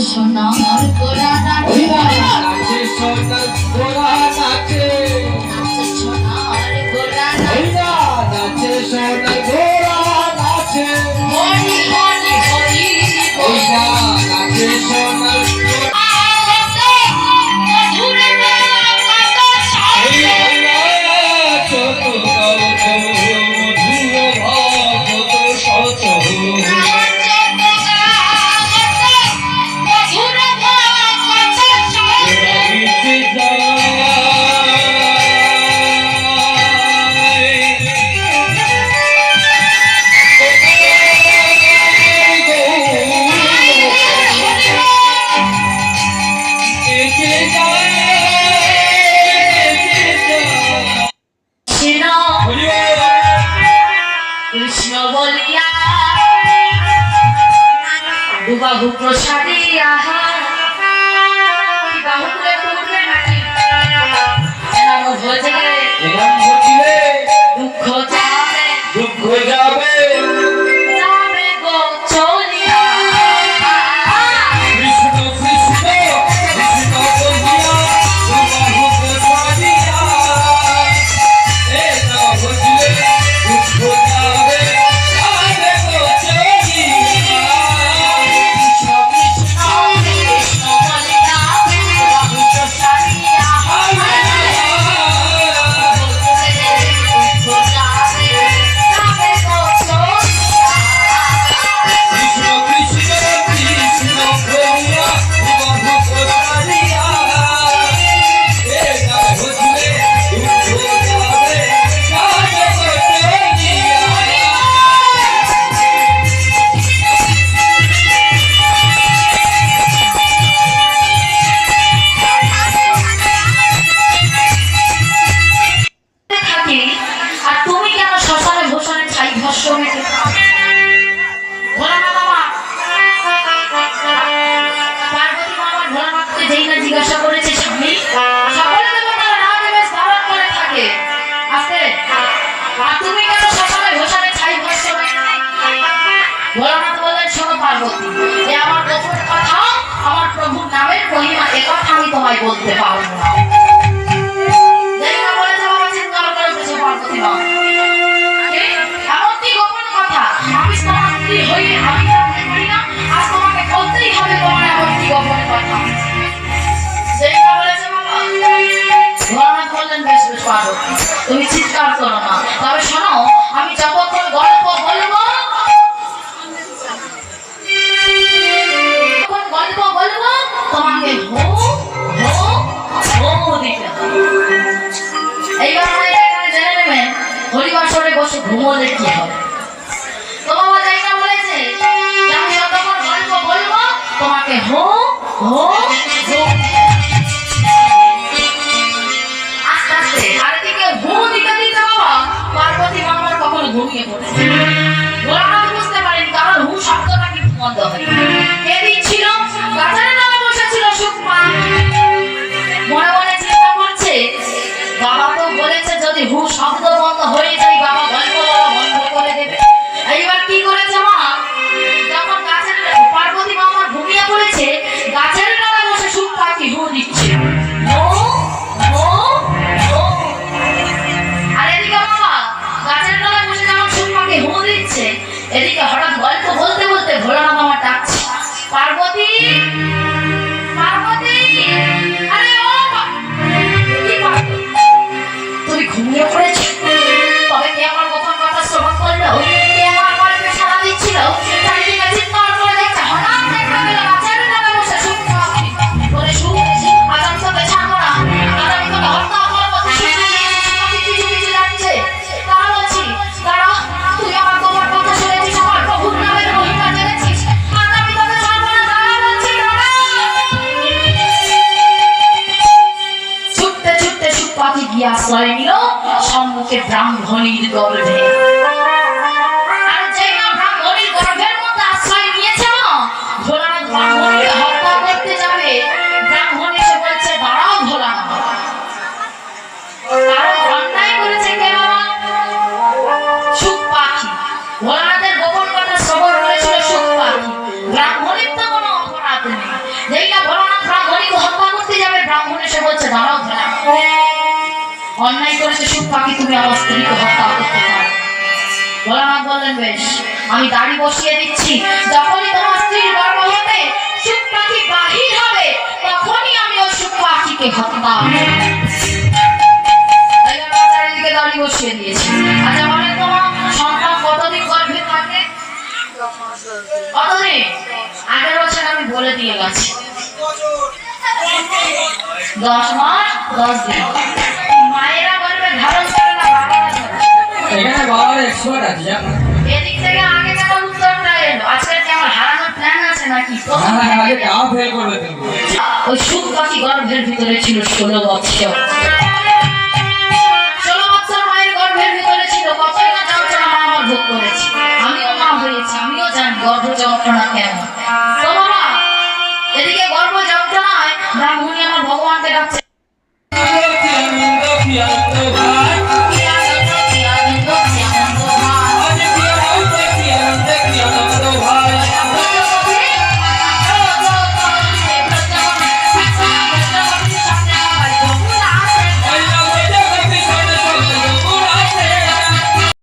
সোনার গোরা নাচে সোনার গোরা নাচে সোনার গোরা নাচে সোনার গোরা নাচে মনি মনি হরি নাচে সোনার কৃষ্ণ বলিয়া দুবাহু প্রসাদিয়া বাহু করে তুলবে নাকি নাম ভজলে দুঃখ যাবে দুঃখ যাবে যাবে গো চলিয়া কৃষ্ণ কৃষ্ণ কৃষ্ণ বলিয়া দুবাহু প্রসাদিয়া এ না ভজলে দুঃখ যাবে যাবে গো চলিয়া কৃষ্ণ কৃষ্ণ কৃষ্ণ বলিয়া দুবাহু প্রসাদিয়া দুঃখ যাবে যাবে গো চলিয়া কৃষ্ণ কৃষ্ণ কৃষ্ণ বলিয়া দুবাহু প্রসাদিয়া এ না ভজলে দুঃখ যাবে যাবে গো চলিয়া থাকি আর তুমি কেন শ্মশানে ভূষণে ছাই ভস্য মেখে ভোলানাথ বাবা পার্বতী মামা ভোলানাথকে যেই না জিজ্ঞাসা করেছে স্বামী সকলে দেবতারা রাজবেশ ধারণ করে থাকে আছে আর তুমি কেন শ্মশানে ভূষণে ছাই ভস্য মেখে ভোলানাথ বললেন শোনো পার্বতী এ আমার গোপন কথা আমার প্রভুর নামের মহিমা এ কথা আমি তোমায় বলতে পারবো না পার্বতী মা এমন কি গোপন কথা আমি তোমার স্ত্রী হয়ে আমি জানতে পারি না আজ তোমাকে বলতেই হবে তোমার এমন কি গোপন কথা যেটা বলেছে বাবা ভোলানাথ বললেন বেশ বেশ পার্বতী তুমি চিৎকার করো না তবে শোনো আমি যতক্ষণ গল্প বলবো তোমাকে হো হো হো দিতে হবে এইবার জেনে নেবেন হরিবাসরে বসে ঘুমোলে কি হবে তো বাবা জায়গা বলেছে আমি যতক্ষণ গল্প বলবো তোমাকে হো হো হো আস্তে আস্তে আর এদিকে হো দিতে দিতে বাবা পার্বতী মামার কখনো ঘুমিয়ে পড়েছে ভোলানাথ বুঝতে পারেন কারণ হু শব্দটা কিন্তু বন্ধ হয় কে দিচ্ছিল গাছের নামে বসেছিল সুকমা মনে মনে চিন্তা করছে বাবা তো বলেছে যদি হু শব্দ বন্ধ হয়ে যায় বাবা গল্প বলা বন্ধ করে দেবে এইবার কি করেছে মা যখন গাছের পার্বতী মামা ঘুমিয়ে পড়েছে গাছের ডালে বসে সুখ পাখি ব্রাহ্মণীর গর্ভে। আর যেই না ব্রাহ্মণীর গর্ভের মধ্যে আশ্রয় নিয়েছে না, ভোলানাথ ব্রাহ্মণীকে হত্যা করতে যাবে, ব্রাহ্মণী এসে বলছে দাঁড়াও ভোলানাথ। কারণ অন্যায় করেছে কে বাবা? সুখ পাখি। ভোলানাথের গোপন কথা সবর হয়েছিল সুখ পাখি। ব্রাহ্মণীর তো কোনো অপরাধ নেই। যেই না ভোলানাথ ব্রাহ্মণীকে হত্যা করতে যাবে, ব্রাহ্মণ এসে বলছে দাঁড়াও ভোলানাথ, অন্যায় করেছে সুখ পাখি, তুমি আমার স্ত্রীকে হত্যা করতে পারো। ভোলানাথ বললেন বেশ, আমি দাড়ি বসিয়ে দিচ্ছি, যখনই তোমার স্ত্রীর গর্ভ হতে সুখ পাখি বাহির হবে, তখনই আমি ওই সুখ পাখিকে হত্যা করব। তাই আমরা চারিদিকে দাড়ি বসিয়ে দিয়েছি। আচ্ছা বলেন তোমার সন্তান কতদিন গর্ভে থাকে? কতদিন? আগের বছর আমি বলে দিয়ে গেছি, 10 মাস 10 দিন। মায়েরা গর্ভে ধারণ করে না, বাবারা ধরে। এখানে বাবার এক্সপার্ট আছে জানো? এদিক থেকে আগে কেন উত্তরটা এলো? আজকে কি আমার হারানোর প্ল্যান আছে নাকি? হ্যাঁ আগে কাও ফেল করবে তুমি। ওই সুখ পাখি গর্ভের ভিতরে ছিল 16 বৎসর। 16 বৎসর মায়ের গর্ভের ভিতরে ছিল, কতই না যন্ত্রণা মা আমার ভোগ করেছে। আমিও মা হয়েছি, আমিও জানি গর্ভ যন্ত্রণা কেমন। তো বাবা, এদিকে গর্ভ যন্ত্রণায় ব্রাহ্মণী আমার ভগবানকে ডাকছে,